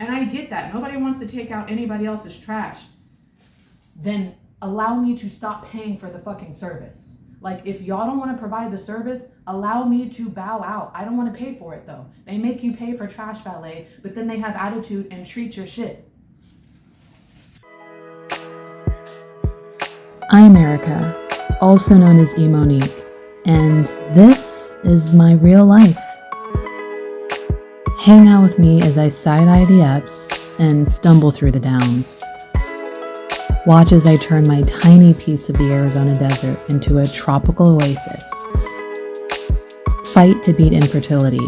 And I get that. Nobody wants to take out anybody else's trash. Then allow me to stop paying for the fucking service. Like, if y'all don't want to provide the service, allow me to bow out. I don't want to pay for it, though. They make you pay for trash valet, but then they have attitude and treat your shit. I'm Erica, also known as E.MoniQue, and this is my real life. Hang out with me as I side-eye the ups and stumble through the downs. Watch as I turn my tiny piece of the Arizona desert into a tropical oasis. Fight to beat infertility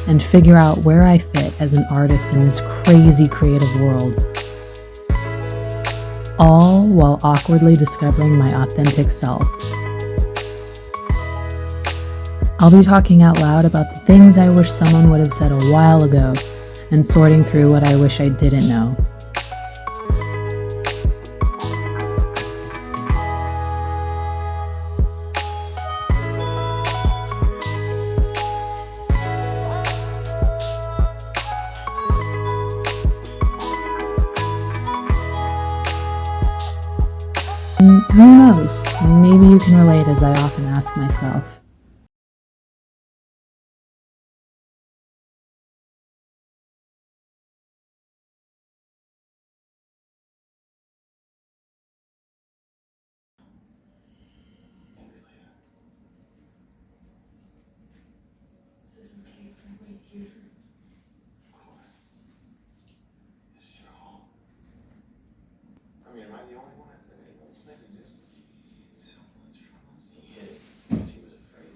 and figure out where I fit as an artist in this crazy creative world. All while awkwardly discovering my authentic self. I'll be talking out loud about the things I wish someone would have said a while ago and sorting through what I wish I didn't know. Who knows? Maybe you can relate, as I often ask myself. I mean, am I the only one that made those messages? So much from us. He hid it. She was afraid.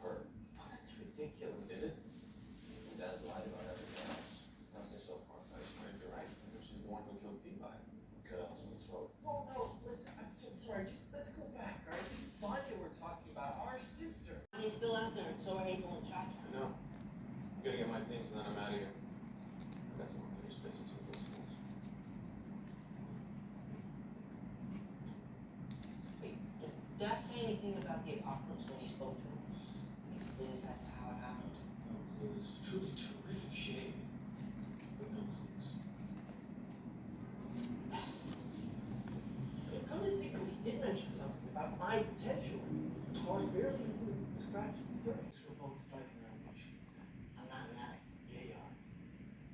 Her. Oh, that's ridiculous. Is it? Your dad's lied about everything else. How's this so far? I swear you're right. She's the one who killed Peabody. Cut off his throat. Oh, no, listen, I'm so sorry. Just let's go back, all right? This is Vanya we're talking about, our sister. He's still out there, and so are Hazel and Chacha. I know. I'm gonna get my things and then I'm out of here. I've got some unfinished business with those schools. Wait, did Dad say anything about the apocalypse when he spoke to him? Any clues as to how it happened? No clues. Truly terrific shade. But no clues. Come to think of it, he did mention something about my potential. Or barely even scratched the surface. We're both fighting our emotions. I'm not an addict. Yeah, you are.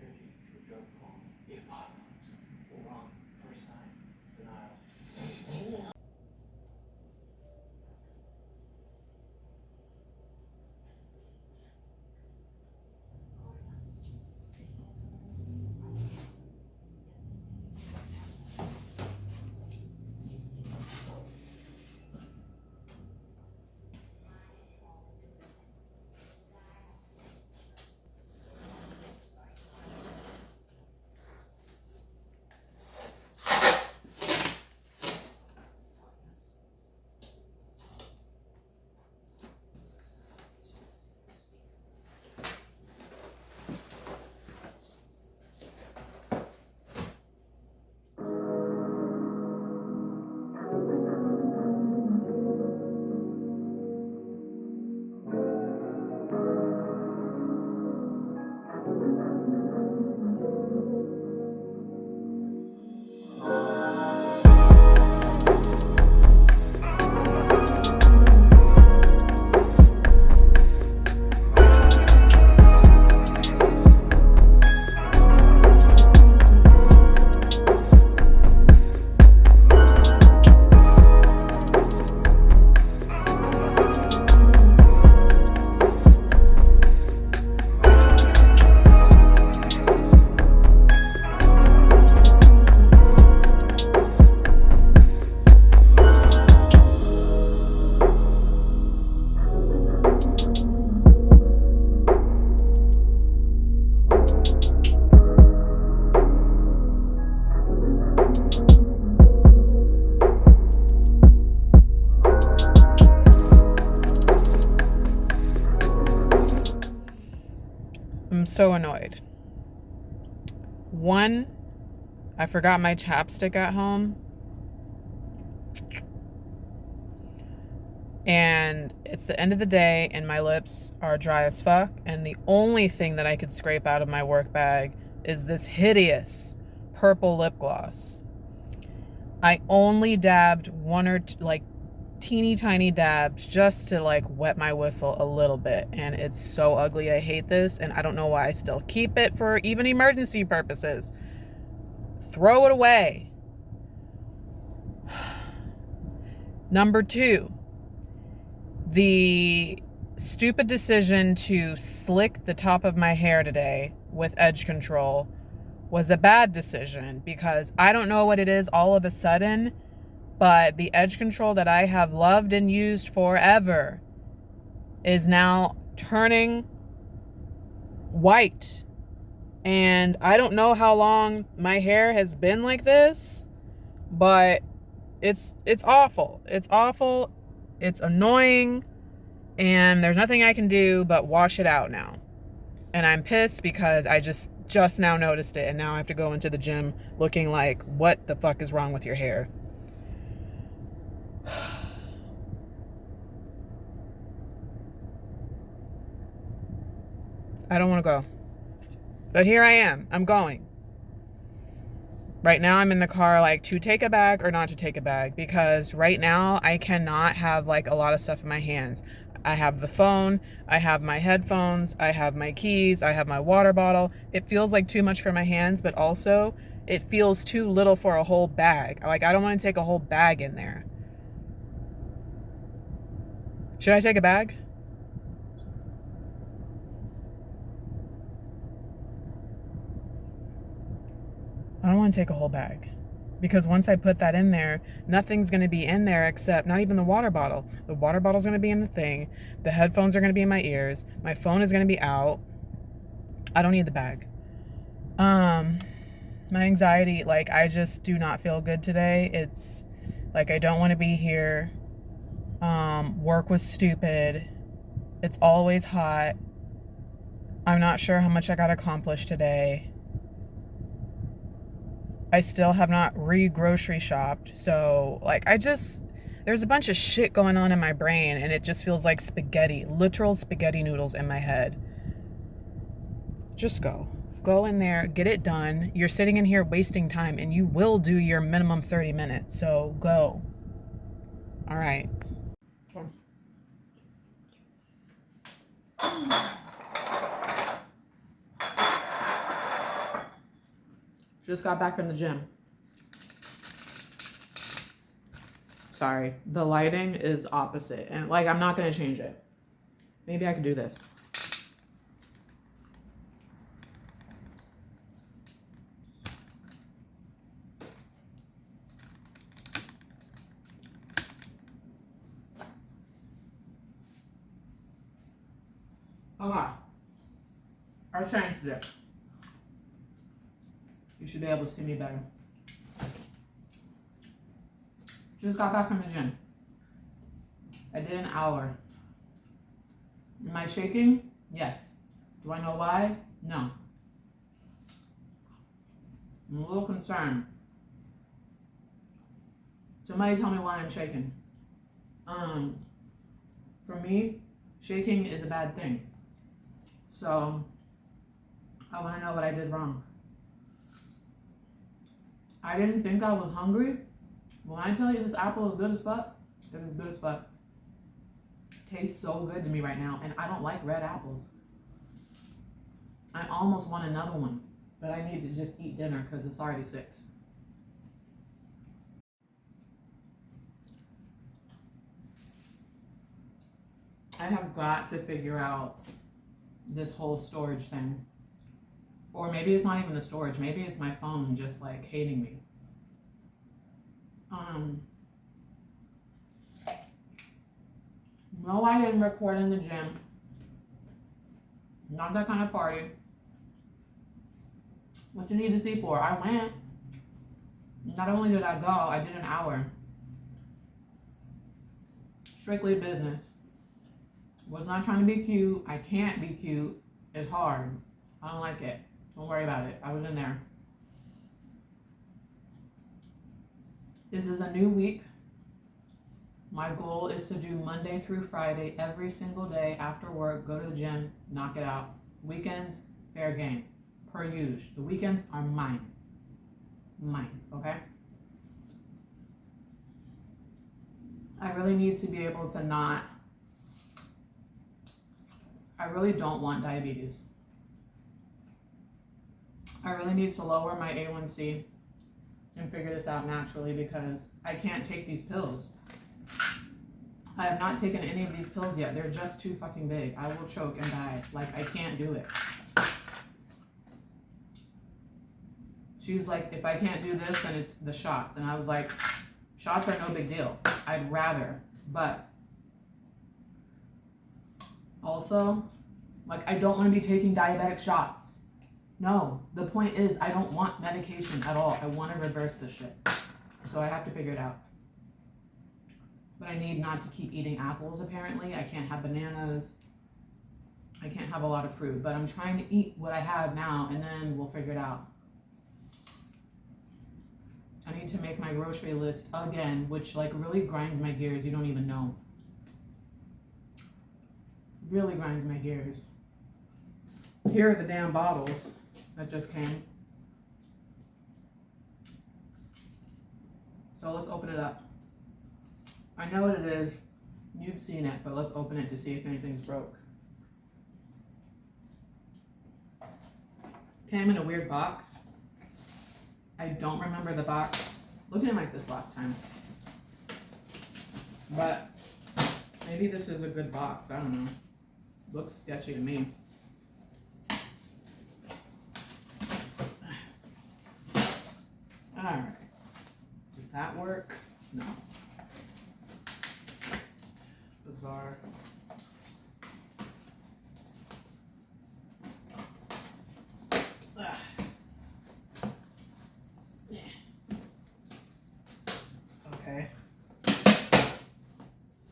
You're addicted to a drug called the apocalypse. We're wrong. First sign, denial. I'm so annoyed. One, I forgot my chapstick at home. And it's the end of the day and my lips are dry as fuck. And the only thing that I could scrape out of my work bag is this hideous purple lip gloss. I only dabbed one or two, like teeny tiny dabs just to like wet my whistle a little bit. And it's so ugly. I hate this. And I don't know why I still keep it for even emergency purposes. Throw it away. Number 2, the stupid decision to slick the top of my hair today with edge control was a bad decision because I don't know what it is all of a sudden, but the edge control that I have loved and used forever is now turning white. And I don't know how long my hair has been like this, but it's awful. It's awful. It's annoying. And there's nothing I can do but wash it out now. And I'm pissed because I just now noticed it, and now I have to go into the gym looking like, what the fuck is wrong with your hair? I don't want to go. But here I am. I'm going. Right now I'm in the car like to take a bag or not to take a bag, because right now I cannot have like a lot of stuff in my hands. I have the phone, I have my headphones, I have my keys, I have my water bottle. It feels like too much for my hands, but also it feels too little for a whole bag. Like I don't want to take a whole bag in there. Should I take a bag? I don't want to take a whole bag, because once I put that in there, nothing's going to be in there except not even the water bottle. The water bottle's going to be in the thing. The headphones are going to be in my ears. My phone is going to be out. I don't need the bag. My anxiety, like I just do not feel good today. It's like I don't want to be here. Work was stupid. It's always hot. I'm not sure how much I got accomplished today. I still have not re-grocery shopped. So, like, there's a bunch of shit going on in my brain, and it just feels like spaghetti, literal spaghetti noodles in my head. Just go. Go in there, get it done. You're sitting in here wasting time, and you will do your minimum 30 minutes. So, go. All right. Just got back from the gym. Sorry, the lighting is opposite, and like I'm not gonna change it. Maybe I could do this. Okay, I changed it. You should be able to see me better. Just got back from the gym. I did an hour. Am I shaking? Yes. Do I know why? No. I'm a little concerned. Somebody tell me why I'm shaking. For me, shaking is a bad thing. So, I want to know what I did wrong. I didn't think I was hungry. When I tell you this apple is good as fuck, it is good as fuck. Tastes so good to me right now, and I don't like red apples. I almost want another one, but I need to just eat dinner because it's already 6. I have got to figure out this whole storage thing. Or maybe it's not even the storage. Maybe it's my phone just like hating me. No, I didn't record in the gym. Not that kind of party. What you need to see for? I went. Not only did I go, I did an hour. Strictly business. Was not trying to be cute. I can't be cute. It's hard. I don't like it. Don't worry about it. I was in there. This is a new week. My goal is to do Monday through Friday every single day after work, go to the gym, knock it out. Weekends, fair game, per usual. The weekends are mine. Mine, okay? I really need to be able to not, I really don't want diabetes. I really need to lower my A1C and figure this out naturally because I can't take these pills. I have not taken any of these pills yet. They're just too fucking big. I will choke and die. Like, I can't do it. She's like, if I can't do this, then it's the shots. And I was like, shots are no big deal. I'd rather. But also, like, I don't want to be taking diabetic shots. No, the point is I don't want medication at all. I want to reverse this shit. So I have to figure it out. But I need not to keep eating apples, apparently. I can't have bananas. I can't have a lot of fruit. But I'm trying to eat what I have now, and then we'll figure it out. I need to make my grocery list again, which like really grinds my gears. You don't even know. Really grinds my gears. Here are the damn bottles that just came. So let's open it up. I know what it is. You've seen it, but let's open it to see if anything's broke. Came in a weird box. I don't remember the box looking like this last time. But maybe this is a good box. I don't know. Looks sketchy to me. Alright. Did that work? No. Bizarre. Okay.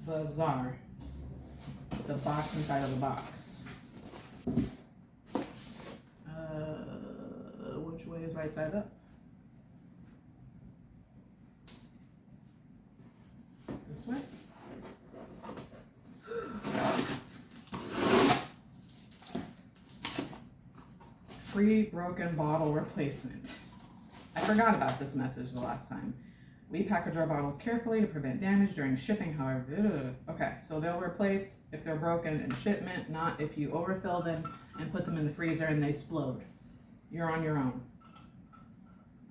Bizarre. It's a box inside of a box. Which way is right side up? This way? Free broken bottle replacement. I forgot about this message the last time. We package our bottles carefully to prevent damage during shipping, however. Okay, so they'll replace if they're broken in shipment, not if you overfill them and put them in the freezer and they explode. You're on your own.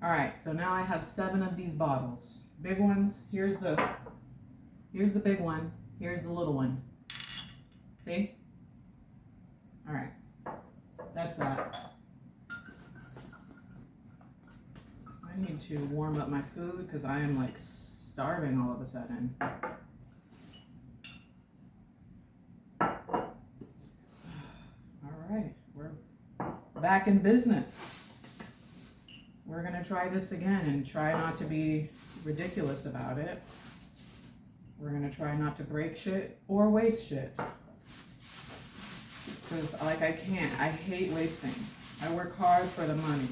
All right, so now I have 7 of these bottles. Big ones. Here's the big one. Here's the little one. See? All right, that's that. I need to warm up my food because I am like starving all of a sudden. All right, we're back in business. We're gonna try this again and try not to be ridiculous about it. We're gonna try not to break shit or waste shit. Because like I can't, I hate wasting. I work hard for the money.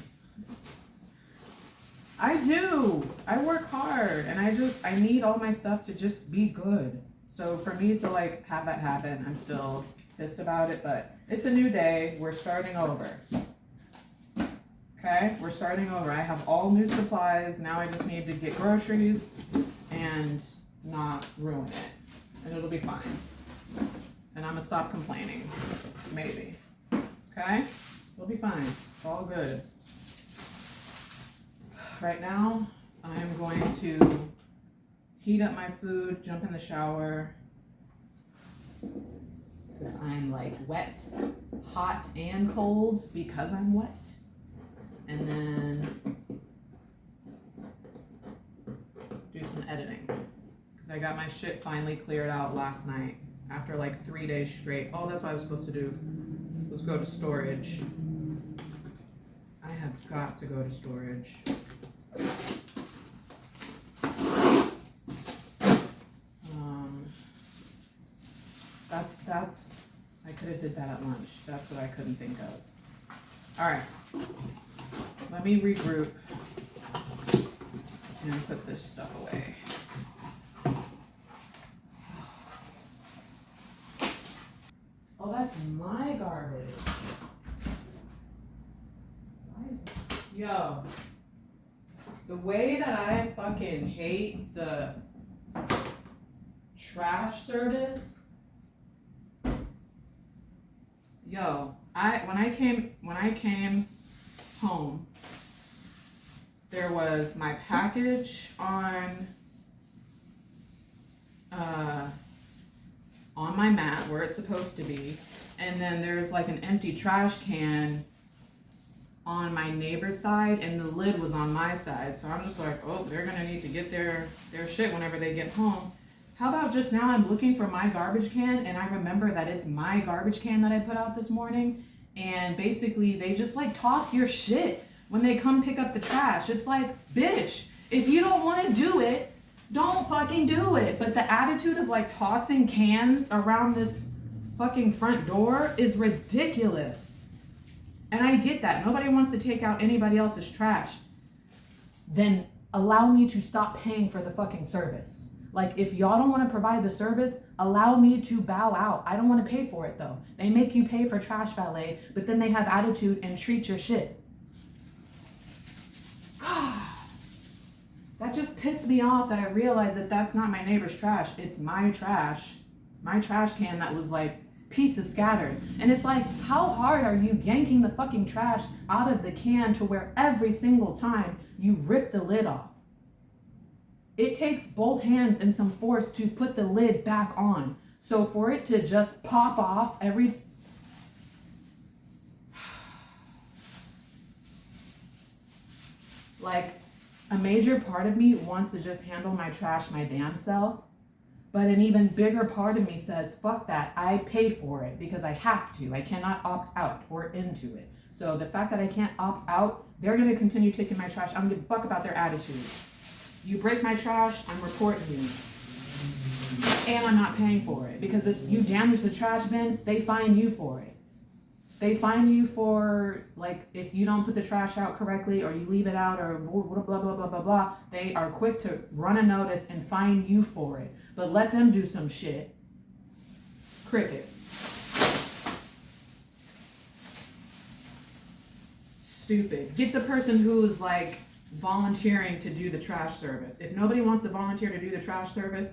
I do. I work hard and I need all my stuff to just be good. So for me to like have that happen, I'm still pissed about it, but it's a new day. We're starting over. Okay, we're starting over. I have all new supplies. Now I just need to get groceries and not ruin it. And it'll be fine. And I'm gonna stop complaining. Maybe. Okay? It'll be fine. It's all good. Right now, I am going to heat up my food, jump in the shower, because I'm like wet, hot, and cold because I'm wet. And then do some editing, because I got my shit finally cleared out last night after like 3 days straight. Oh, that's what I was supposed to do, was go to storage. I have got to go to storage. That's I could have did that at lunch. That's what I couldn't think of. All right, let me regroup and put this stuff away. Yo, the way that I fucking hate the trash service. Yo, when I came home, there was my package on my mat where it's supposed to be, and then there's like an empty trash can on my neighbor's side, and the lid was on my side. So I'm just like, oh, they're gonna need to get their shit whenever they get home. How about just now I'm looking for my garbage can, and I remember that it's my garbage can that I put out this morning, and basically they just like toss your shit when they come pick up the trash. It's like, bitch, if you don't want to do it, don't fucking do it. But the attitude of like tossing cans around this fucking front door is ridiculous. And I get that. Nobody wants to take out anybody else's trash. Then allow me to stop paying for the fucking service. Like, if y'all don't want to provide the service, allow me to bow out. I don't want to pay for it though. They make you pay for trash valet, but then they have attitude and treat your shit. God, that just pissed me off that I realized that that's not my neighbor's trash. It's my trash can that was like pieces scattered. And it's like, how hard are you yanking the fucking trash out of the can to where every single time you rip the lid off? It takes both hands and some force to put the lid back on. So for it to just pop off every... Like, a major part of me wants to just handle my trash my damn self. But an even bigger part of me says, fuck that, I paid for it because I have to. I cannot opt out or into it. So the fact that I can't opt out, they're gonna continue taking my trash. I don't give a fuck about their attitude. You break my trash, I'm reporting you. And I'm not paying for it. Because if you damage the trash bin, they fine you for it. They fine you for, like, if you don't put the trash out correctly or you leave it out or blah, blah, blah, blah, blah, blah. They are quick to run a notice and fine you for it. But let them do some shit. Crickets. Stupid. Get the person who is, like, volunteering to do the trash service. If nobody wants to volunteer to do the trash service,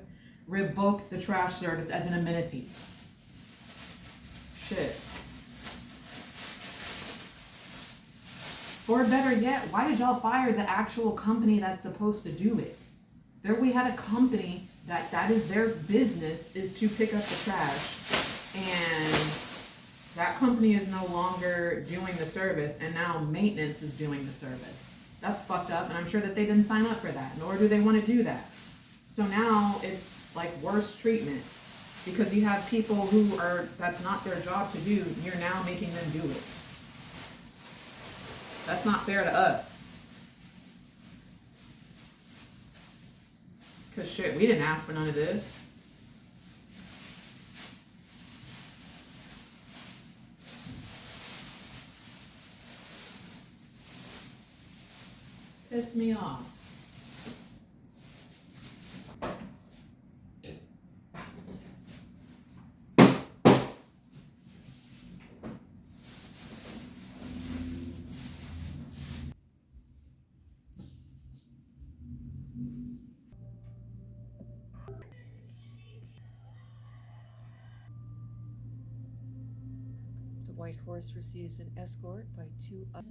revoke the trash service as an amenity. Shit. Or better yet, why did y'all fire the actual company that's supposed to do it? There we had a company that is their business is to pick up the trash, and that company is no longer doing the service, and now maintenance is doing the service. That's fucked up, and I'm sure that they didn't sign up for that, nor do they want to do that. So now it's like worse treatment, because you have people who are, that's not their job to do, you're now making them do it. That's not fair to us. Cause shit, we didn't ask for none of this. Piss me off. The White Horse receives an escort by two Let's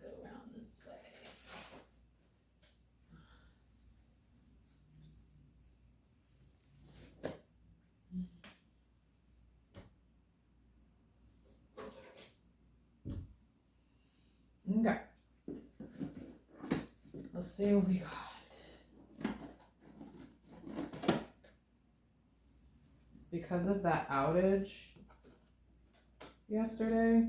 go around this way. Okay. Let's see what we got. Because of that outage yesterday,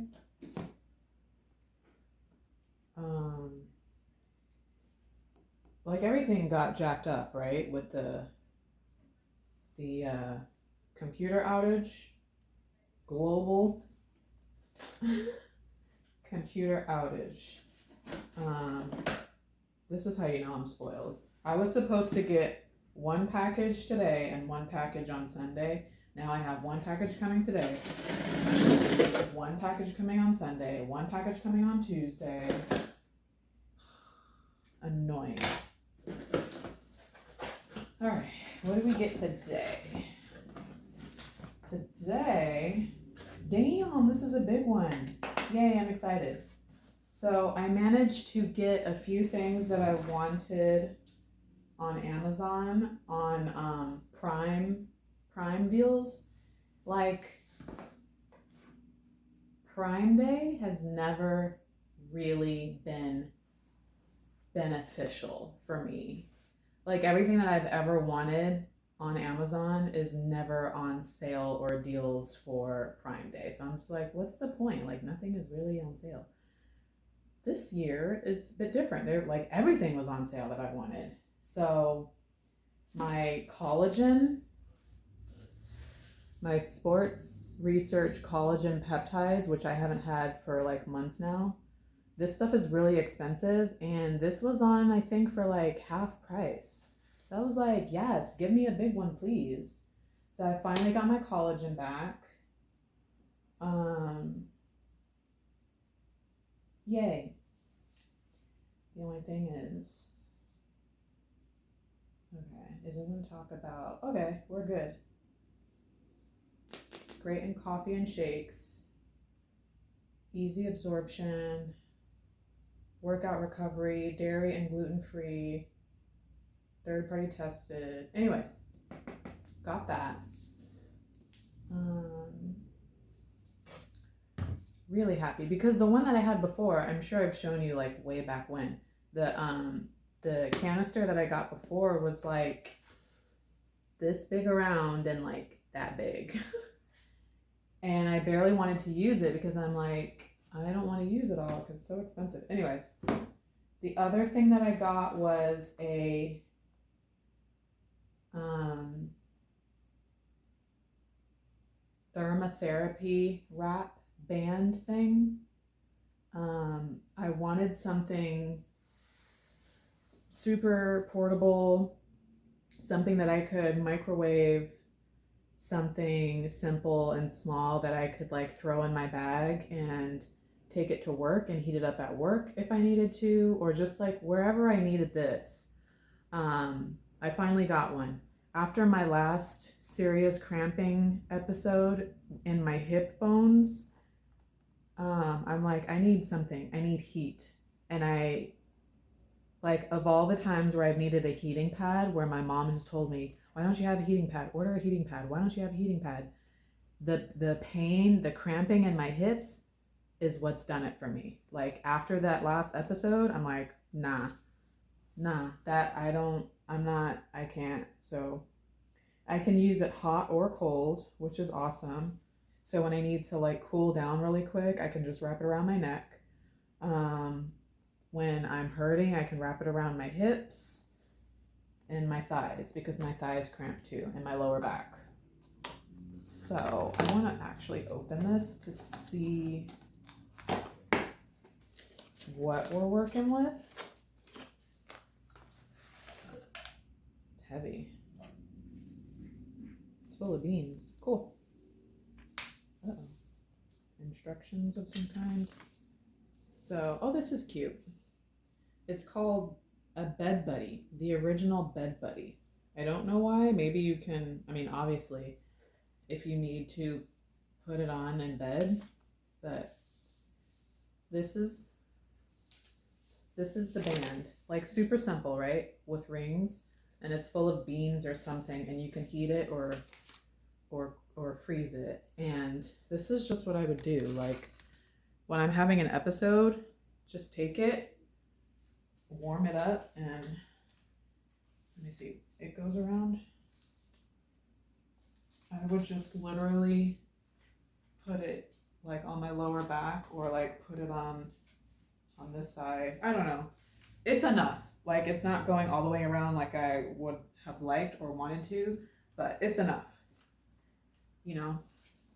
like everything got jacked up, right? With the computer outage, global computer outage. This is how you know I'm spoiled. I was supposed to get one package today and one package on Sunday, Now I have one package coming today, one package coming on Sunday, one package coming on Tuesday. Annoying. All right, what do we get today? Today, damn, this is a big one. Yay, I'm excited. So I managed to get a few things that I wanted on Amazon on Prime deals. Like, Prime Day has never really been beneficial for me. Like, everything that I've ever wanted on Amazon is never on sale or deals for Prime Day. So I'm just like, what's the point? Like, nothing is really on sale. This year is a bit different. They're like, everything was on sale that I wanted. So my collagen, my sports research collagen peptides, which I haven't had for like months now, this stuff is really expensive, and this was on, I think, for like half price. So I was like, yes, give me a big one, please. So I finally got my collagen back. Yay. The only thing is, okay, it doesn't talk about, okay, we're good. Great in coffee and shakes. Easy absorption. Workout recovery, dairy and gluten-free, third-party tested. Anyways, got that. Really happy because the one that I had before, I'm sure I've shown you like way back when. The canister that I got before was like this big around and like that big. And I barely wanted to use it because I'm like, I don't want to use it all because it's so expensive. Anyways, the other thing that I got was a thermotherapy wrap band thing. I wanted something super portable, something that I could microwave, something simple and small that I could like throw in my bag and take it to work and heat it up at work if I needed to, or just like wherever I needed this. I finally got one. After my last serious cramping episode in my hip bones, I'm like, I need something. I need heat. And I, like, of all the times where I've needed a heating pad, where my mom has told me, why don't you have a heating pad? Order a heating pad. Why don't you have a heating pad? The pain, the cramping in my hips is what's done it for me. Like, after that last episode, I'm like, nah, I can't. So I can use it hot or cold, which is awesome. So when I need to like cool down really quick, I can just wrap it around my neck. When I'm hurting, I can wrap it around my hips and my thighs because my thighs cramp too, and my lower back. So I want to actually open this to see what we're working with. It's heavy. It's full of beans. Cool. Uh-oh. Instructions of some kind. So, oh, this is cute. It's called a Bed Buddy, the original Bed Buddy. I don't know why. Maybe you can, I mean, obviously, if you need to put it on in bed, but this is the band. Like, super simple, right? With rings, and it's full of beans or something, and you can heat it or freeze it. And this is just what I would do. Like, when I'm having an episode, just take it, warm it up, and let me see, it goes around. I would just literally put it like on my lower back, or like put it on this side. I don't know. It's enough. Like, it's not going all the way around like I would have liked or wanted to, but it's enough, you know,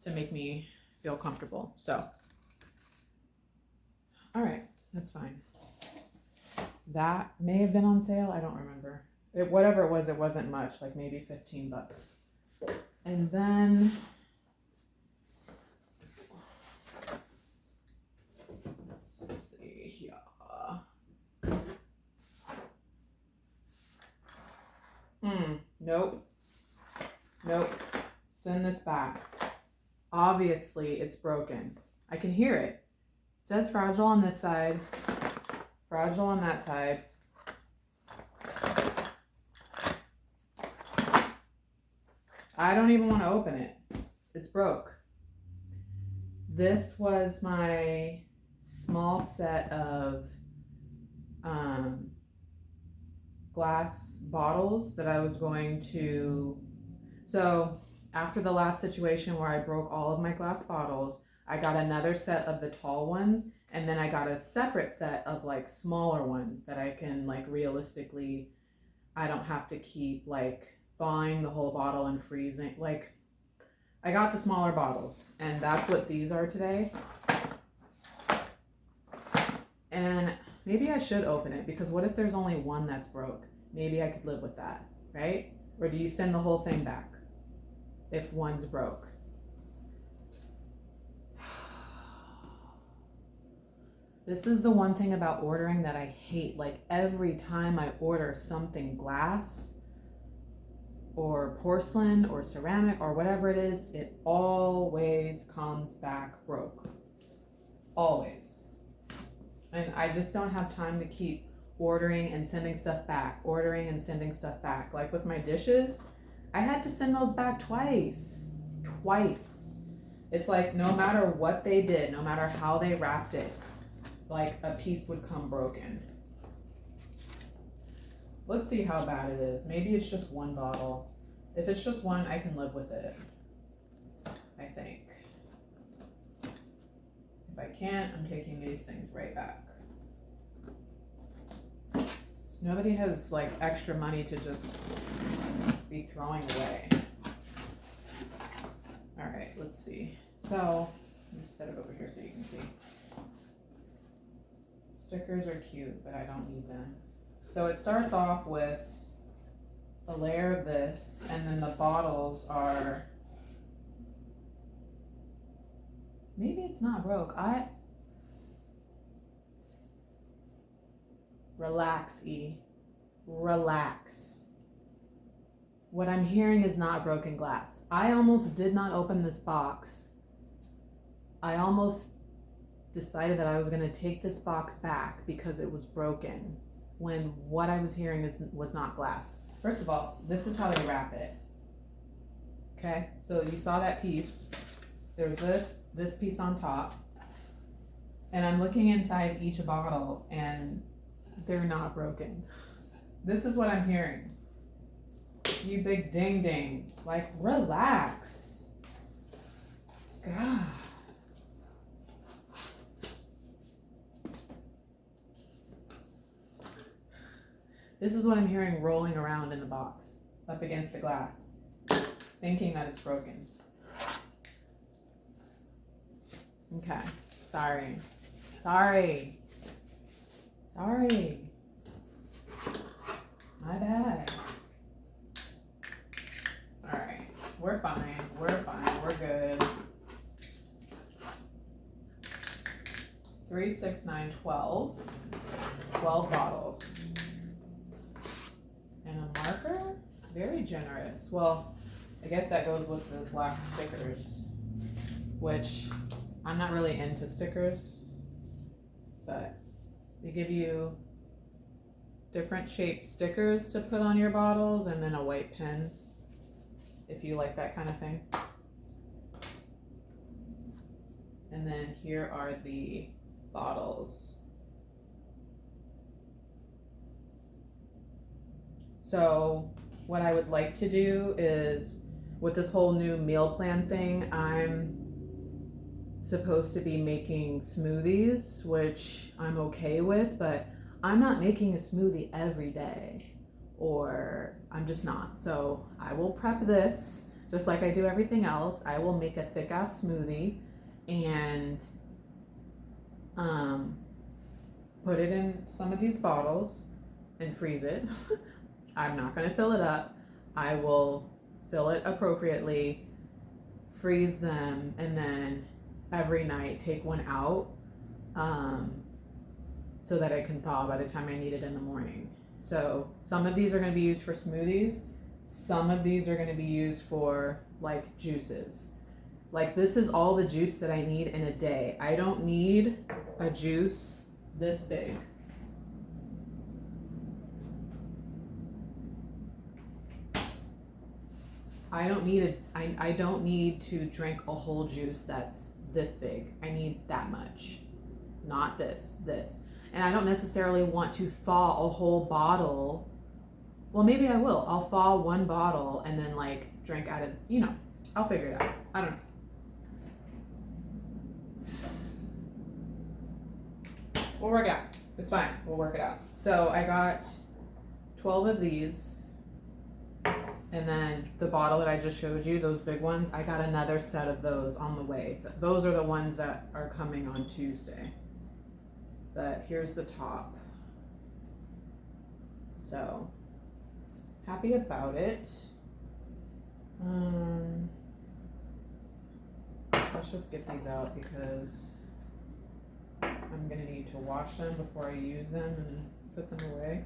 to make me feel comfortable. So, all right, that's fine. That may have been on sale. I don't remember. Whatever it was, it wasn't much, like maybe $15. And then let's see here. Nope. Nope. Send this back. Obviously, it's broken. I can hear it. It says fragile on this side, fragile on that side. I don't even want to open it. It's broke. This was my small set of glass bottles that I was going to. So after the last situation where I broke all of my glass bottles, I got another set of the tall ones, and then I got a separate set of like smaller ones that I can like realistically, I don't have to keep like thawing the whole bottle and freezing. Like, I got the smaller bottles, and that's what these are today. And maybe I should open it, because what if there's only one that's broke? Maybe I could live with that, right? Or do you send the whole thing back if one's broke? This is the one thing about ordering that I hate. Like, every time I order something glass or porcelain or ceramic or whatever it is, it always comes back broke. Always. And I just don't have time to keep ordering and sending stuff back, ordering and sending stuff back. Like with my dishes, I had to send those back twice. It's like no matter what they did, no matter how they wrapped it, like a piece would come broken. Let's see how bad it is. Maybe it's just one bottle. If it's just one, I can live with it, I think. If I can't, I'm taking these things right back. So nobody has like extra money to just be throwing away. All right, let's see. So let me set it over here so you can see. Stickers are cute, but I don't need them. So it starts off with a layer of this, and then the bottles are, maybe it's not broke. Relax, E. Relax. What I'm hearing is not broken glass. I almost did not open this box. I almost decided that I was going to take this box back because it was broken, when what I was hearing was not glass. First of all, this is how they wrap it. Okay, so you saw that piece. There's this piece on top, and I'm looking inside each bottle, and they're not broken. This is what I'm hearing. You big ding ding. Like, relax. God. This is what I'm hearing rolling around in the box, up against the glass, thinking that it's broken. Okay, sorry. My bad. All right, we're fine, we're good. 3, 6, 9, 12 bottles. And a marker? Very generous. Well, I guess that goes with the black stickers, which I'm not really into stickers, but they give you different shaped stickers to put on your bottles, and then a white pen if you like that kind of thing. And then here are the bottles. So what I would like to do is, with this whole new meal plan thing, I'm supposed to be making smoothies, which I'm okay with, but I'm not making a smoothie every day, or I'm just not. So I will prep this just like I do everything else. I will make a thick ass smoothie and put it in some of these bottles and freeze it. I'm not going to fill it up. I will fill it appropriately, freeze them, and then every night take one out so that it can thaw by the time I need it in the morning. So some of these are going to be used for smoothies. Some of these are going to be used for like juices. Like this is all the juice that I need in a day. I don't need a juice this big. I don't need to drink a whole juice that's this big. I need that much. Not this. And I don't necessarily want to thaw a whole bottle. Well, maybe I will. I'll thaw one bottle and then like drink out of, I'll figure it out. I don't know. We'll work it out. It's fine. We'll work it out. So I got 12 of these. And then the bottle that I just showed you, those big ones, I got another set of those on the way. Those are the ones that are coming on Tuesday. But here's the top. So, happy about it. Let's just get these out because I'm gonna need to wash them before I use them and put them away.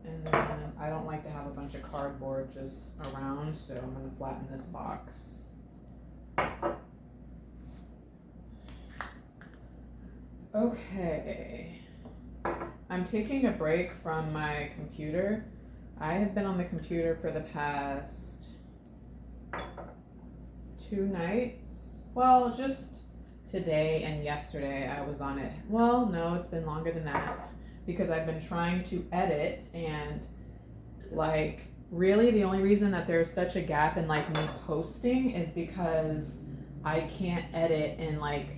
And then I don't like to have a bunch of cardboard just around, so I'm gonna flatten this box. Okay. I'm taking a break from my computer. I have been on the computer for the past 2 nights. Well, just today and yesterday I was on it. Well, no, it's been longer than that. Because I've been trying to edit and like really the only reason that there's such a gap in like me posting is because I can't edit and like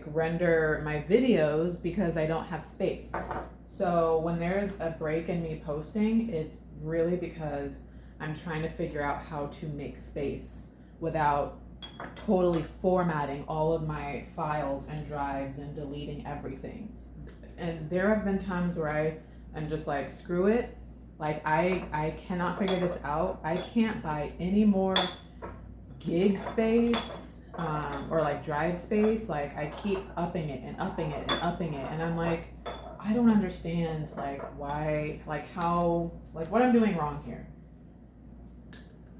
render my videos because I don't have space. So when there's a break in me posting, it's really because I'm trying to figure out how to make space without totally formatting all of my files and drives and deleting everything. And there have been times where I am just like, screw it. Like I cannot figure this out. I can't buy any more gig space or like drive space. Like I keep upping it and upping it and upping it. And I'm like, I don't understand like why, like how, like what I'm doing wrong here.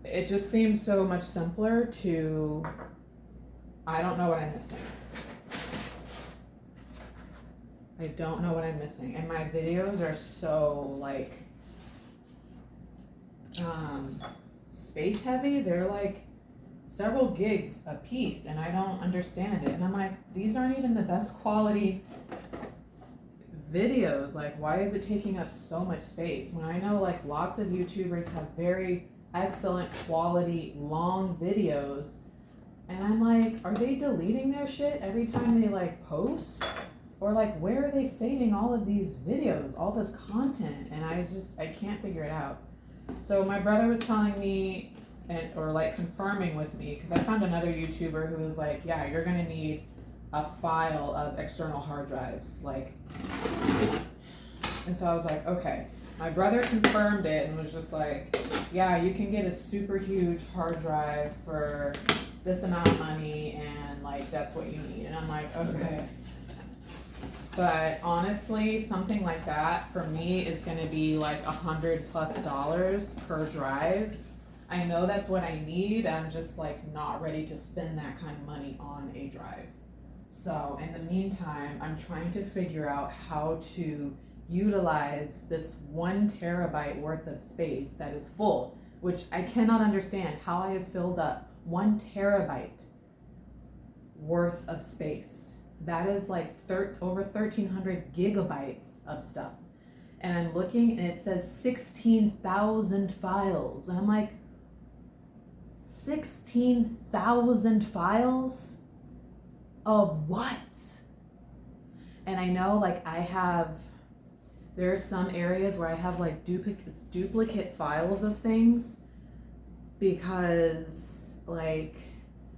It just seems so much simpler to, I don't know what I'm missing. I don't know what I'm missing. And my videos are so like space heavy. They're like several gigs a piece and I don't understand it. And I'm like, these aren't even the best quality videos. Like, why is it taking up so much space? When I know like lots of YouTubers have very excellent quality long videos. And I'm like, are they deleting their shit every time they like post? Or like, where are they saving all of these videos, all this content? And I can't figure it out. So my brother was telling me, or like confirming with me, because I found another YouTuber who was like, yeah, you're gonna need a file of external hard drives. Like, and so I was like, okay. My brother confirmed it and was just like, yeah, you can get a super huge hard drive for this amount of money and like, that's what you need. And I'm like, okay. But honestly, something like that for me is gonna be like $100+ per drive. I know that's what I need. I'm just like not ready to spend that kind of money on a drive. So in the meantime, I'm trying to figure out how to utilize this 1 terabyte worth of space that is full, which I cannot understand how I have filled up 1 terabyte worth of space. That is like over 1,300 gigabytes of stuff. And I'm looking and it says 16,000 files. And I'm like, 16,000 files of what? And I know like there are some areas where I have like duplicate files of things because like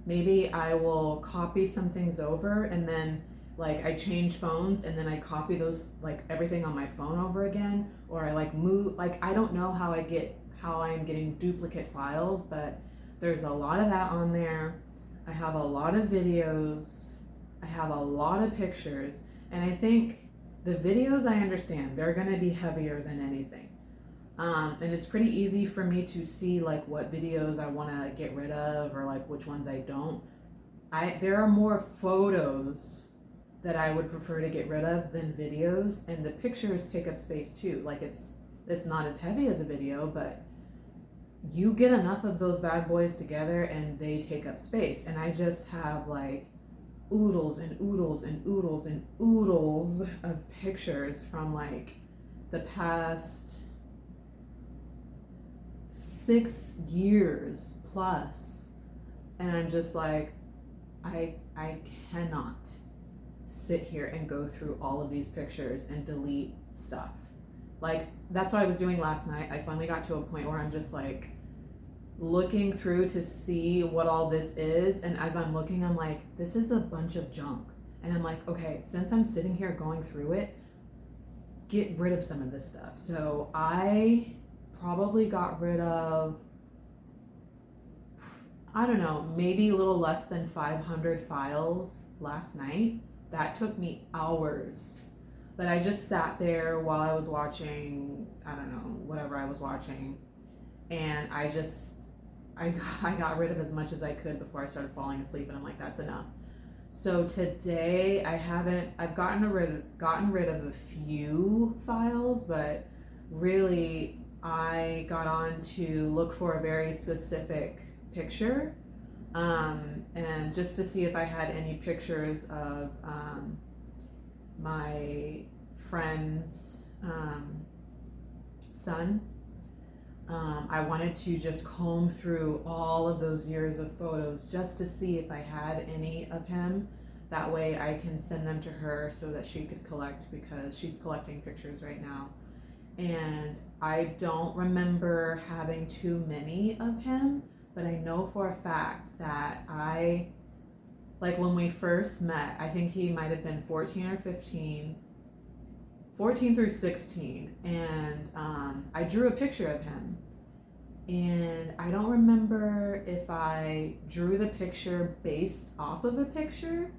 maybe I will copy some things over and then like I change phones and then I copy those like everything on my phone over again, or I like move, like I don't know how how I'm getting duplicate files, but there's a lot of that on there. I have a lot of videos, I have a lot of pictures, and I think the videos, I understand, they're gonna be heavier than anything. And it's pretty easy for me to see like what videos I wanna get rid of or like which ones I don't. There are more photos that I would prefer to get rid of than videos, and the pictures take up space too. Like it's not as heavy as a video, but you get enough of those bad boys together and they take up space. And I just have like oodles and oodles and oodles and oodles of pictures from like the past 6 years plus. And I'm just like, I cannot sit here and go through all of these pictures and delete stuff. Like, that's what I was doing last night. I finally got to a point where I'm just like looking through to see what all this is. And as I'm looking, I'm like, this is a bunch of junk. And I'm like, okay, since I'm sitting here going through it, get rid of some of this stuff. So I probably got rid of, I don't know, maybe a little less than 500 files last night. That took me hours. But I just sat there while I was watching, I don't know, whatever I was watching. And I got rid of as much as I could before I started falling asleep. And I'm like, that's enough. So today I've gotten rid of a few files, but really I got on to look for a very specific picture, and just to see if I had any pictures of my friend's son. I wanted to just comb through all of those years of photos just to see if I had any of him. That way I can send them to her so that she could collect, because she's collecting pictures right now. And I don't remember having too many of him, but I know for a fact that like when we first met, I think he might have been 14 or 15, 14 through 16, and I drew a picture of him. And I don't remember if I drew the picture based off of a picture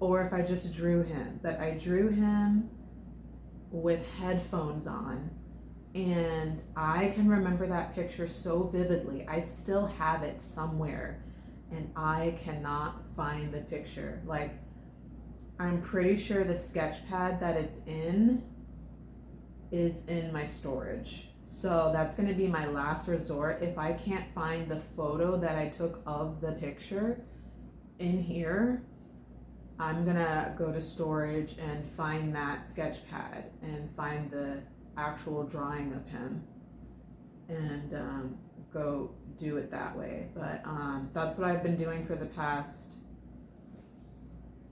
or if I just drew him, but I drew him with headphones on. And I can remember that picture so vividly. I still have it somewhere and I cannot find the picture. Like, I'm pretty sure the sketch pad that it's in is in my storage. So that's gonna be my last resort. If I can't find the photo that I took of the picture in here, I'm gonna go to storage and find that sketch pad and find the actual drawing of him and go do it that way. But that's what I've been doing for the past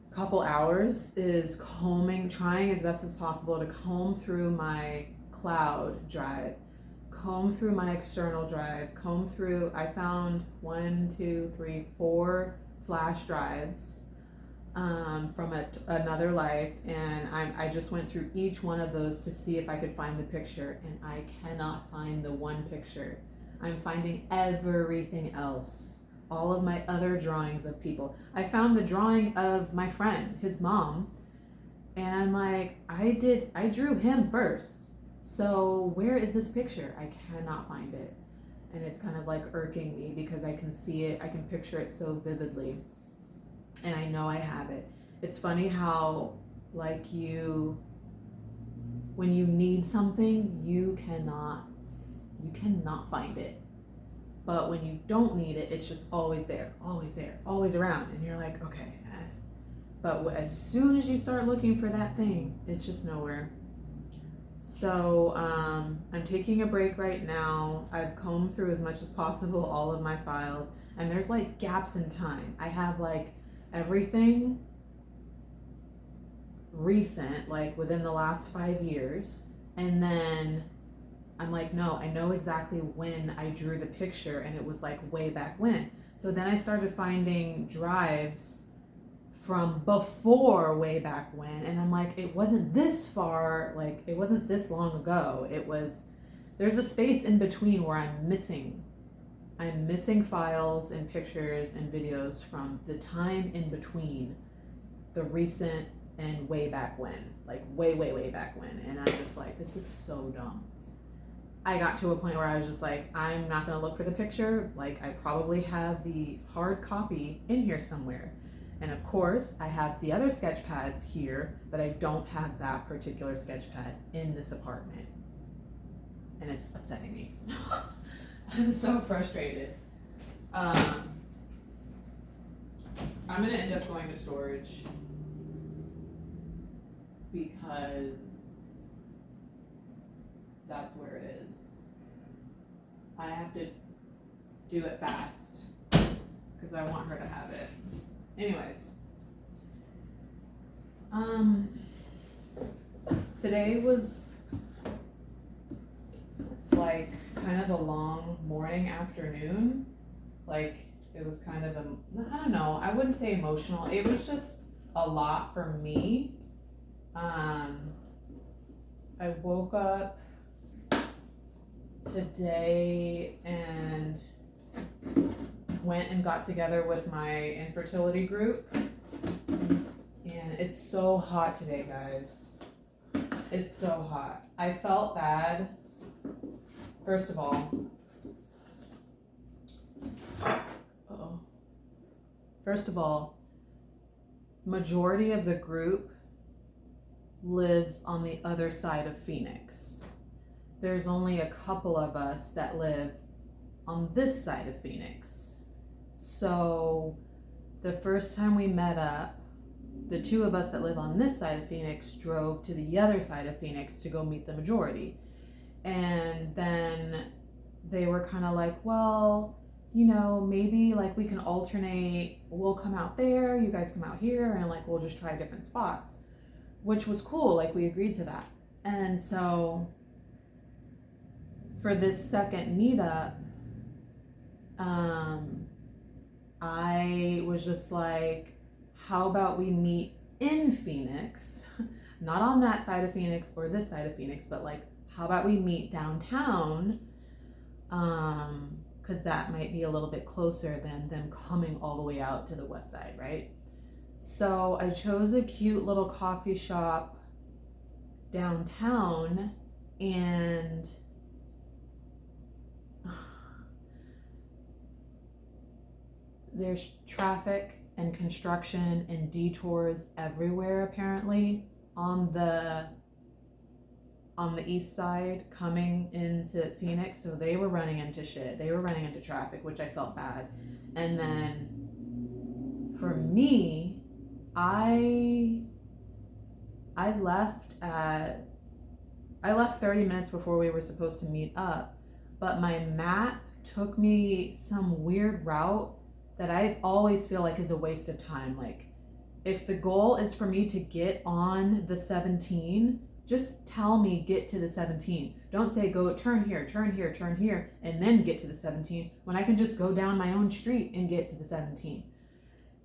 couple hours, is trying as best as possible to comb through my cloud drive, comb through my external drive, I found 4 flash drives from another life, and I just went through each one of those to see if I could find the picture, and I cannot find the one picture. I'm finding everything else, all of my other drawings of people. I found the drawing of my friend, his mom, and I'm like, I drew him first, so where is this picture? I cannot find it, and it's kind of like irking me because I can see it, I can picture it so vividly. And I know I have it. It's funny how, like, when you need something, you cannot find it. But when you don't need it, it's just always there, always around. And you're like, okay. But as soon as you start looking for that thing, it's just nowhere. So I'm taking a break right now. I've combed through as much as possible all of my files. And there's like gaps in time. I have like everything recent, like within the last 5 years, and then I'm like, no, I know exactly when I drew the picture, and it was like way back when. So then I started finding drives from before way back when, and I'm like, it wasn't this far, like it wasn't this long ago. It was there's a space in between where I'm missing files and pictures and videos from the time in between the recent and way back when, like way back when. And I'm just like, this is so dumb. I got to a point where I was just like, I'm not gonna look for the picture. Like, I probably have the hard copy in here somewhere. And of course, I have the other sketch pads here, but I don't have that particular sketch pad in this apartment. And it's upsetting me. I'm so frustrated. I'm gonna end up going to storage because that's where it is. I have to do it fast because I want her to have it. Anyways, today was like kind of a long morning, afternoon. Like, it was kind of I don't know, I wouldn't say emotional. It was just a lot for me. I woke up today and went and got together with my infertility group, and it's so hot today, guys. It's so hot. I felt bad. First of all, majority of the group lives on the other side of Phoenix. There's only a couple of us that live on this side of Phoenix. So the first time we met up, the two of us that live on this side of Phoenix drove to the other side of Phoenix to go meet the majority. And then they were kind of like, well, you know, maybe like we can alternate. We'll come out there, you guys come out here, and like we'll just try different spots, which was cool. Like, we agreed to that. And so for this second meetup, I was just like, how about we meet in Phoenix, not on that side of Phoenix or this side of Phoenix, but like, how about we meet downtown? Because that might be a little bit closer than them coming all the way out to the west side, right? So I chose a cute little coffee shop downtown, and there's traffic and construction and detours everywhere apparently on the east side coming into Phoenix. So they were running into shit. They were running into traffic, which I felt bad. And then for me, I left 30 minutes before we were supposed to meet up, but my map took me some weird route that I always feel like is a waste of time. Like, if the goal is for me to get on the 17, just tell me get to the 17. Don't say go turn here, and then get to the 17, when I can just go down my own street and get to the 17.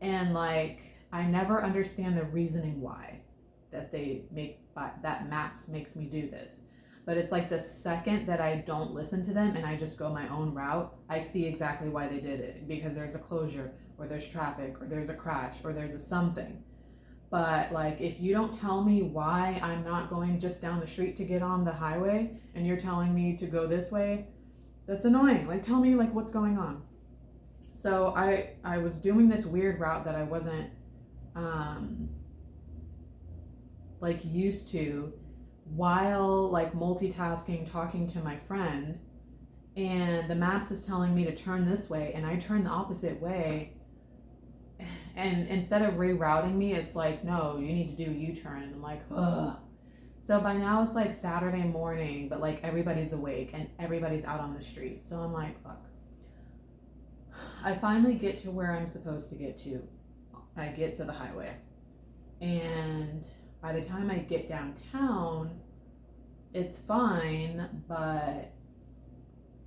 And like, I never understand the reasoning why that they make, that maps makes me do this. But it's like the second that I don't listen to them and I just go my own route, I see exactly why they did it. Because there's a closure, or there's traffic, or there's a crash, or there's a something. But like, if you don't tell me why I'm not going just down the street to get on the highway, and you're telling me to go this way, that's annoying. Like, tell me like what's going on. So I was doing this weird route that I wasn't like used to, while like multitasking, talking to my friend, and the maps is telling me to turn this way, and I turn the opposite way, and instead of rerouting me, it's like, no, you need to do a U-turn. And I'm like, ugh. So by now it's like Saturday morning, but like everybody's awake and everybody's out on the street. So I'm like, fuck. I finally get to where I'm supposed to get to. I get to the highway, and by the time I get downtown, it's fine, but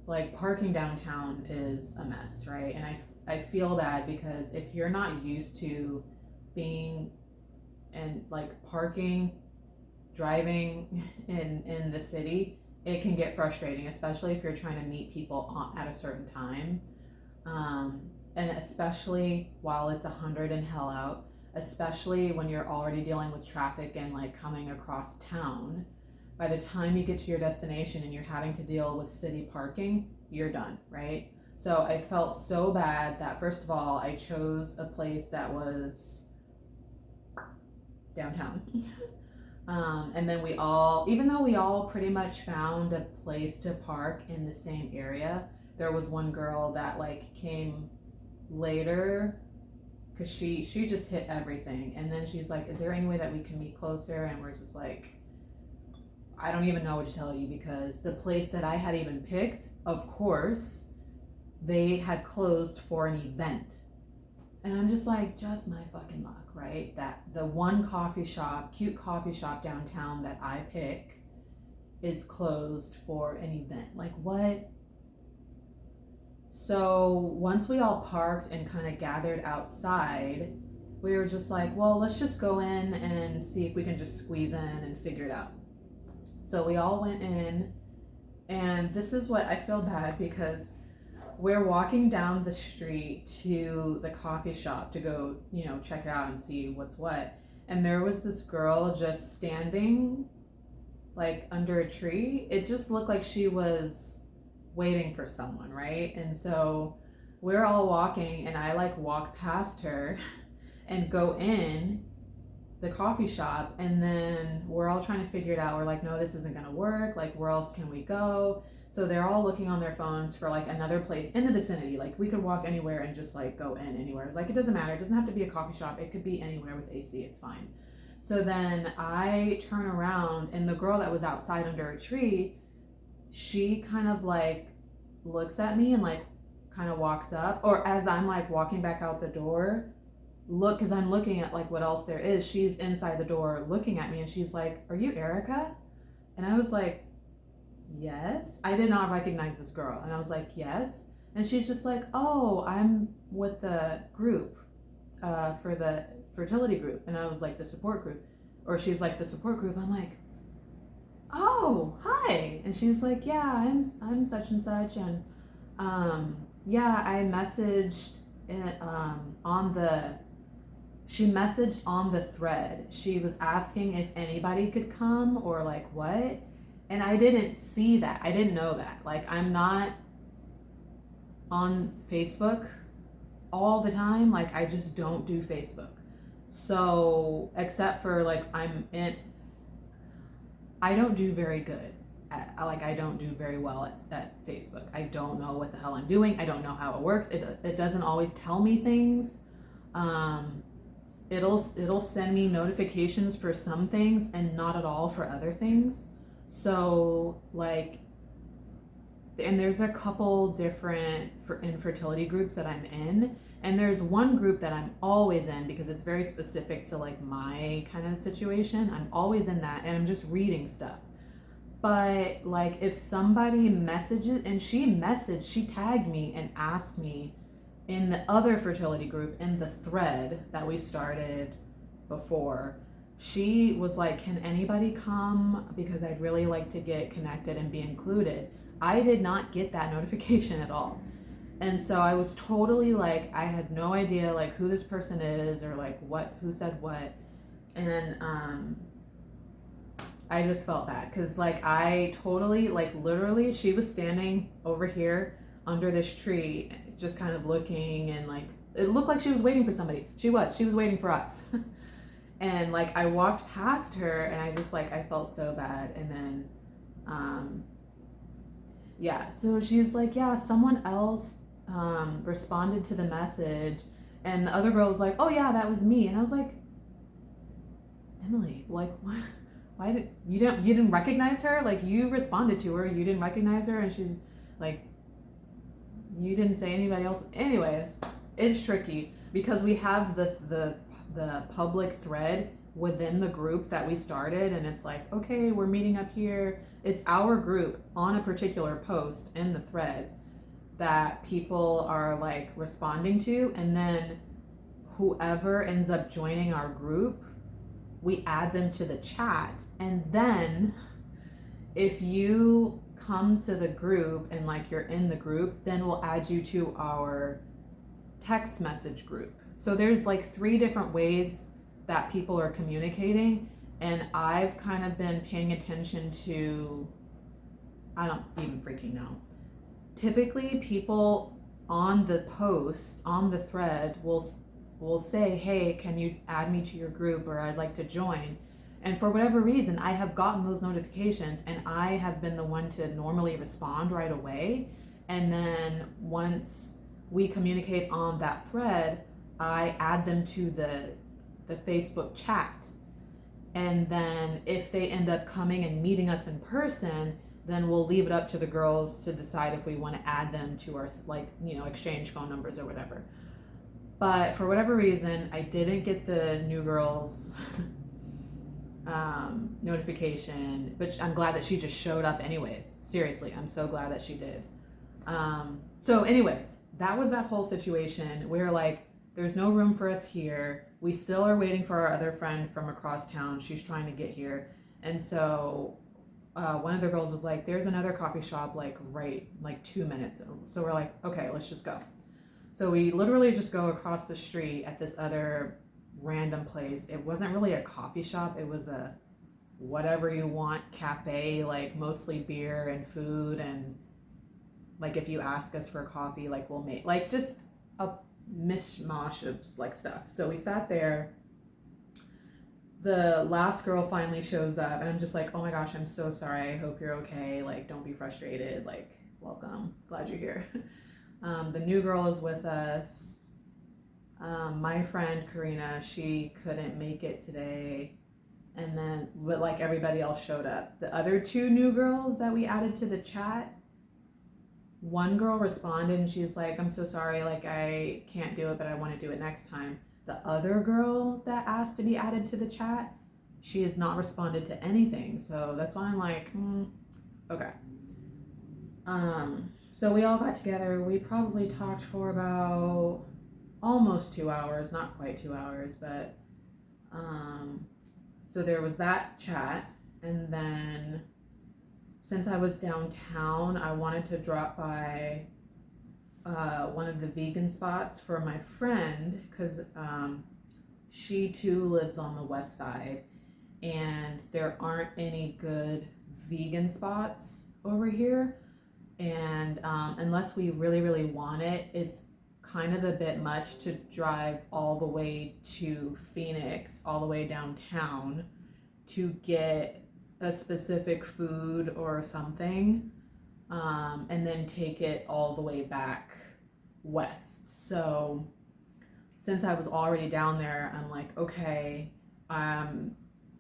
like parking downtown is a mess, right? And I feel bad, because if you're not used to being and like parking, driving in the city, it can get frustrating, especially if you're trying to meet people at a certain time. And especially while it's 100 and hell out, especially when you're already dealing with traffic and like coming across town. By the time you get to your destination and you're having to deal with city parking, you're done, right? So I felt so bad that, first of all, I chose a place that was downtown. And then even though we all pretty much found a place to park in the same area, there was one girl that like came later because she just hit everything. And then she's like, is there any way that we can meet closer? And we're just like, I don't even know what to tell you, because the place that I had even picked, of course, they had closed for an event. And I'm just like, just my fucking luck, right? That the one cute coffee shop downtown that I pick is closed for an event. Like, what? So once we all parked and kind of gathered outside, we were just like, well, let's just go in and see if we can just squeeze in and figure it out. So we all went in, and this is what I feel bad, because we're walking down the street to the coffee shop to go, check it out and see what's what. And there was this girl just standing like under a tree. It just looked like she was waiting for someone, right? And so we're all walking, and I like walk past her and go in the coffee shop, and then we're all trying to figure it out. We're like, no, this isn't gonna work. Like, where else can we go? So they're all looking on their phones for like another place in the vicinity. Like, we could walk anywhere and just like go in anywhere. It's like, it doesn't matter. It doesn't have to be a coffee shop. It could be anywhere with AC. It's fine. So then I turn around, and the girl that was outside under a tree, she kind of like looks at me and like kind of walks up, or as I'm like walking back out the door, because I'm looking at like what else there is. She's inside the door looking at me, and she's like, are you Erica? And I was like, yes. I did not recognize this girl. And I was like, yes. And she's just like, oh, I'm with the group for the fertility group. And I was like, the support group. Or she's like, the support group. I'm like, oh, hi. And she's like, yeah, I'm such and such. And yeah, I messaged she messaged on the thread. She was asking if anybody could come or like what. And I didn't see that. I didn't know that. Like, I'm not on Facebook all the time. Like, I just don't do Facebook. So, except for like, I don't do very good at, like, I don't do very well at Facebook. I don't know what the hell I'm doing. I don't know how it works. It doesn't always tell me things. It'll send me notifications for some things and not at all for other things. So like, and there's a couple different infertility groups that I'm in, and there's one group that I'm always in because it's very specific to like my kind of situation. I'm always in that, and I'm just reading stuff. But like, if somebody messages, and she tagged me and asked me in the other fertility group, in the thread that we started before, she was like, can anybody come, because I'd really like to get connected and be included. I did not get that notification at all. And so I was totally like, I had no idea like who this person is or like who said what. And I just felt bad because like I totally, like literally, she was standing over here under this tree just kind of looking, and like it looked like she was waiting for somebody. She was waiting for us. And like I walked past her, and I just like, I felt so bad. And then yeah, so she's like, yeah, someone else responded to the message, and the other girl was like, oh yeah, that was me. And I was like, Emily, like what? Why did you didn't recognize her? Like, you responded to her, you didn't recognize her, and she's like, you didn't say anybody else. Anyways, it's tricky because we have the public thread within the group that we started, and it's like, okay, we're meeting up here. It's our group on a particular post in the thread that people are like responding to, and then whoever ends up joining our group, we add them to the chat, and then if you come to the group and like you're in the group, then we'll add you to our text message group. So there's like 3 different ways that people are communicating, and I've kind of been paying attention to, I don't even freaking know. Typically people on the post, on the thread, will say, hey, can you add me to your group, or I'd like to join. And for whatever reason, I have gotten those notifications, and I have been the one to normally respond right away. And then once we communicate on that thread, I add them to the Facebook chat. And then if they end up coming and meeting us in person, then we'll leave it up to the girls to decide if we want to add them to our, like, you know, exchange phone numbers or whatever. But for whatever reason, I didn't get the new girls notification, which I'm glad that she just showed up anyways. Seriously, I'm so glad that she did. So anyways, that was that whole situation. We're like, there's no room for us here. We still are waiting for our other friend from across town. She's trying to get here. And so one of the girls was like, there's another coffee shop like right, like 2 minutes. So we're like, okay, let's just go. So we literally just go across the street at this other random place. It wasn't really a coffee shop. It was a whatever you want cafe, like mostly beer and food. And like, if you ask us for coffee, like we'll make like just a mishmash of like stuff. So we sat there. The last girl finally shows up, and I'm just like, oh my gosh, I'm so sorry. I hope you're okay. Like, don't be frustrated. Like, welcome. Glad you're here. The new girl is with us. My friend Karina, she couldn't make it today. And then, but like everybody else showed up. The other 2 new girls that we added to the chat, one girl responded and she's like, I'm so sorry, like I can't do it, but I want to do it next time. The other girl that asked to be added to the chat, she has not responded to anything. So that's why I'm like, okay. So we all got together. We probably talked for about almost 2 hours, not quite 2 hours, but so there was that chat. And then since I was downtown, I wanted to drop by one of the vegan spots for my friend, because she too lives on the west side, and there aren't any good vegan spots over here. And unless we really, really want it, it's kind of a bit much to drive all the way to Phoenix, all the way downtown to get a specific food or something, and then take it all the way back west. So since I was already down there, I'm like, okay,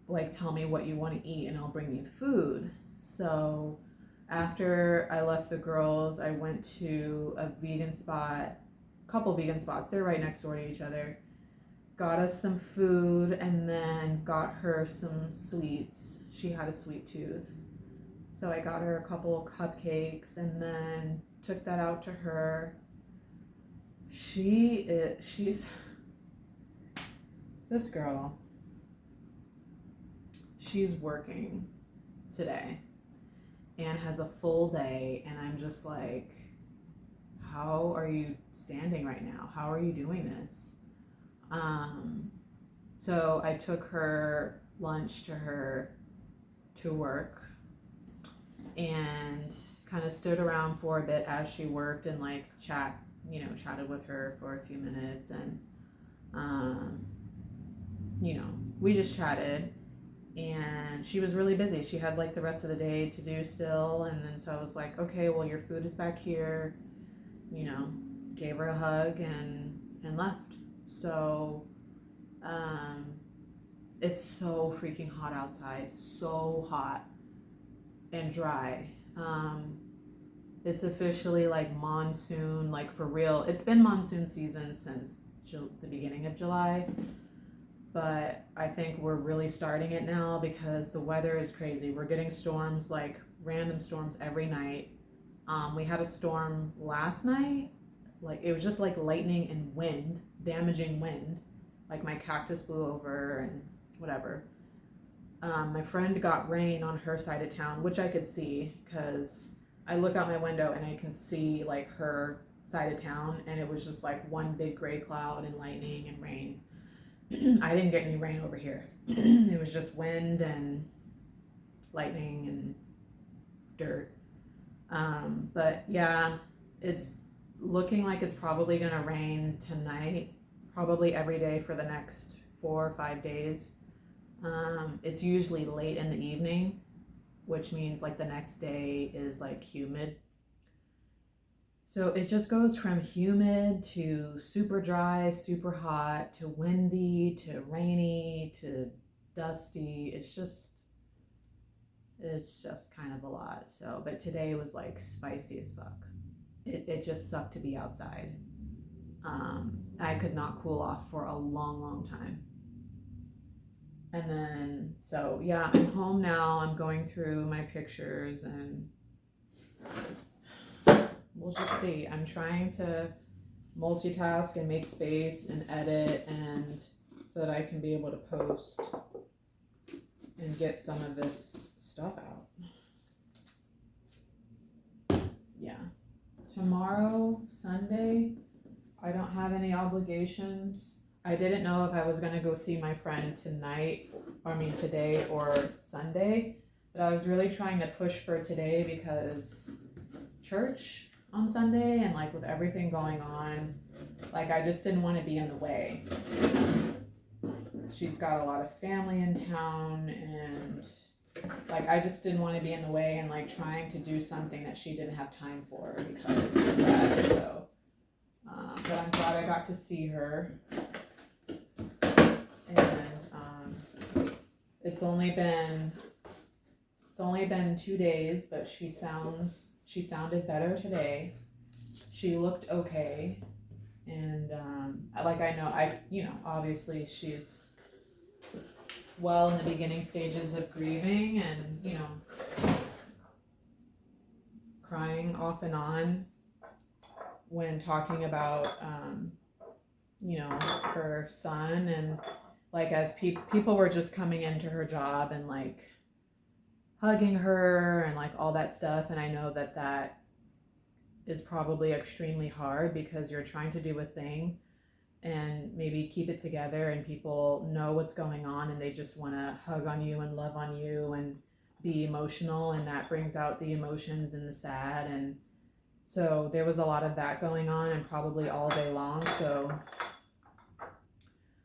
like tell me what you want to eat and I'll bring you food. So after I left the girls, I went to a vegan spot, couple vegan spots. They're right next door to each other. Got us some food and then got her some sweets. She had a sweet tooth. So I got her a couple cupcakes and then took that out to her. She's this girl. She's working today and has a full day, and I'm just like, how are you standing right now? How are you doing this? So I took her lunch to work and kind of stood around for a bit as she worked and like chatted with her for a few minutes, and we just chatted. And she was really busy. She had like the rest of the day to do still. And then so I was like, okay, well, your food is back here, gave her a hug and left. So it's so freaking hot outside, so hot and dry. It's officially like monsoon, like for real. It's been monsoon season since the beginning of July. But I think we're really starting it now because the weather is crazy. We're getting storms, like random storms every night. We had a storm last night. Like it was just like lightning and wind, damaging wind. Like my cactus blew over and whatever. My friend got rain on her side of town, which I could see because I look out my window and I can see like her side of town, and it was just like one big gray cloud and lightning and rain. I didn't get any rain over here. It was just wind and lightning and dirt. But yeah, it's looking like it's probably gonna rain tonight, probably every day for the next 4 or 5 days. It's usually late in the evening, which means like the next day is like humid. So it just goes from humid to super dry, super hot, to windy, to rainy, to dusty. It's just kind of a lot. So, but today was like spicy as fuck. It just sucked to be outside. I could not cool off for a long, long time. And then, so yeah, I'm home now. I'm going through my pictures and we'll just see. I'm trying to multitask and make space and edit, and so that I can be able to post and get some of this stuff out. Yeah. Tomorrow, Sunday, I don't have any obligations. I didn't know if I was going to go see my friend today or Sunday, but I was really trying to push for today because church on Sunday and like with everything going on, like I just didn't want to be in the way. She's got a lot of family in town, and like I just didn't want to be in the way and like trying to do something that she didn't have time for because of that. So but I'm glad I got to see her. And it's only been 2 days, but she sounded better today. She looked okay. And obviously she's well in the beginning stages of grieving and, crying off and on when talking about, her son, and like as people were just coming into her job and like hugging her and like all that stuff. And I know that is probably extremely hard because you're trying to do a thing and maybe keep it together, and people know what's going on and they just want to hug on you and love on you and be emotional, and that brings out the emotions and the sad. And so there was a lot of that going on, and probably all day long. So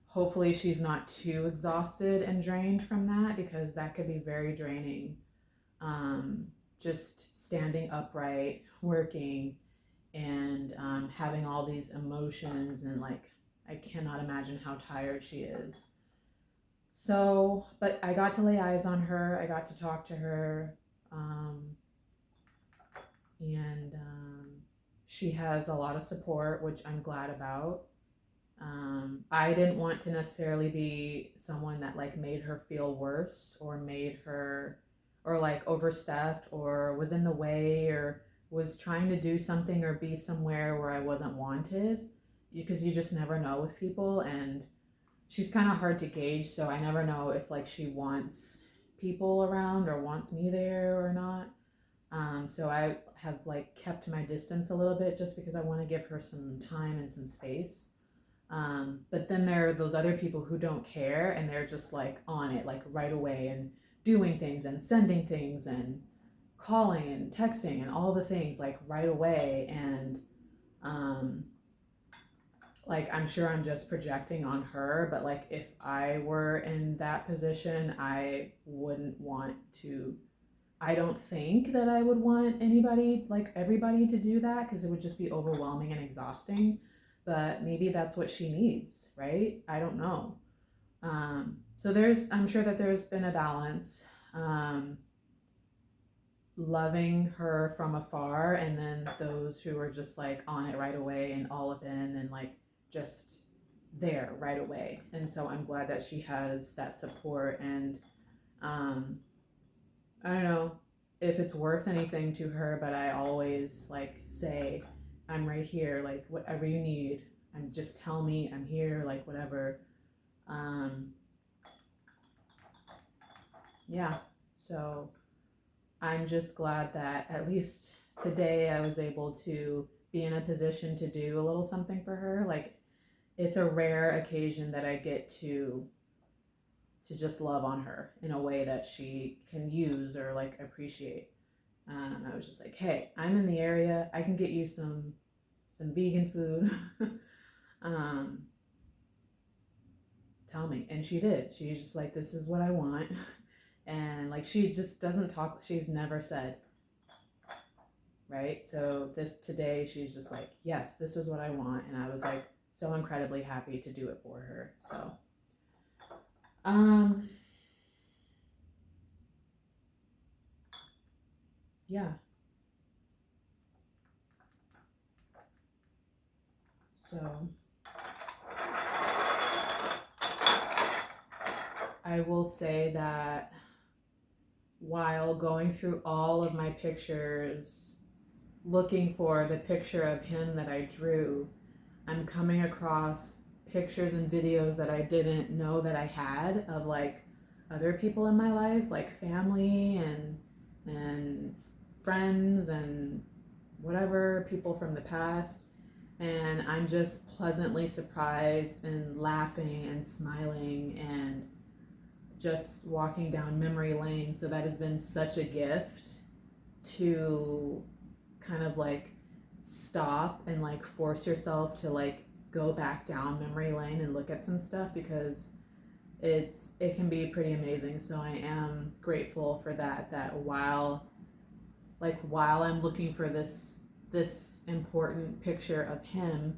hopefully she's not too exhausted and drained from that, because that could be very draining. Just standing upright, working, and having all these emotions, and like I cannot imagine how tired she is. So, but I got to lay eyes on her. I got to talk to her, and she has a lot of support, which I'm glad about. I didn't want to necessarily be someone that like made her feel worse, or made her, or like overstepped, or was in the way, or was trying to do something or be somewhere where I wasn't wanted, because you just never know with people. And she's kind of hard to gauge, so I never know if like she wants people around or wants me there or not. So I have like kept my distance a little bit, just because I want to give her some time and some space. But then there are those other people who don't care, and they're just like on it, like right away, and doing things and sending things and calling and texting and all the things like right away. And like I'm sure I'm just projecting on her, but like if I were in that position, I wouldn't want to. I don't think that I would want anybody, like everybody, to do that, because it would just be overwhelming and exhausting. But maybe that's what she needs, right? I don't know. So I'm sure that there's been a balance. Loving her from afar, and then those who are just like on it right away and all up in and like just there right away. And so I'm glad that she has that support. And I don't know if it's worth anything to her, but I always like say, I'm right here, like whatever you need, and just tell me, I'm here, like whatever. yeah, so I'm just glad that at least today I was able to be in a position to do a little something for her. Like, it's a rare occasion that I get to just love on her in a way that she can use or like appreciate. I was just like, hey, I'm in the area. I can get you some vegan food. um, Tell me. And she did. She's just like, this is what I want. And like, she just doesn't talk. She's never said, right? So this today, she's just like, yes, this is what I want. And I was like so incredibly happy to do it for her. So, yeah. So I will say that while going through all of my pictures, looking for the picture of him that I drew, I'm coming across pictures and videos that I didn't know that I had of like other people in my life, like family and friends and whatever, people from the past. And I'm just pleasantly surprised and laughing and smiling and just walking down memory lane. So that has been such a gift to kind of like stop and like force yourself to like go back down memory lane and look at some stuff, because it can be pretty amazing. So I am grateful for that while I'm looking for this important picture of him,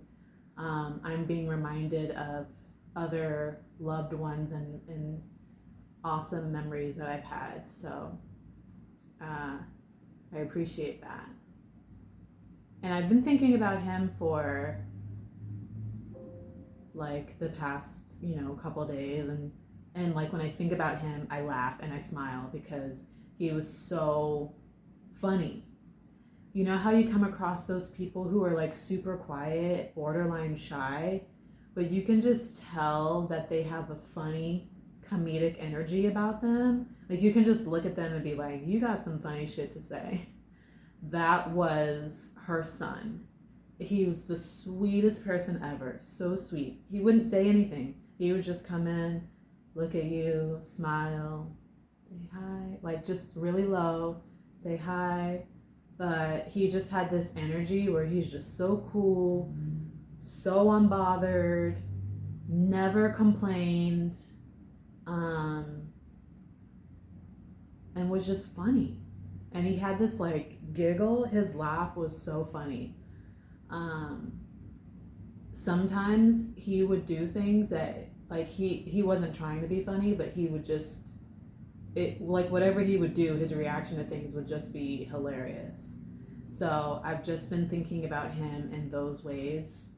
I'm being reminded of other loved ones and awesome memories that I've had. So I appreciate that. And I've been thinking about him for like the past, couple of days, and like when I think about him, I laugh and I smile because he was so funny. You know how you come across those people who are like super quiet, borderline shy, but you can just tell that they have a funny comedic energy about them. Like, you can just look at them and be like, you got some funny shit to say. That was her son. He was the sweetest person ever. So sweet. He wouldn't say anything. He would just come in, look at you, smile, say hi, like just really low, say hi. But he just had this energy where he's just so cool, so unbothered, never complained, and was just funny. And he had this like giggle. His laugh was so funny. Sometimes he would do things that like he wasn't trying to be funny, but he would just, it like whatever he would do, his reaction to things would just be hilarious. So I've just been thinking about him in those ways,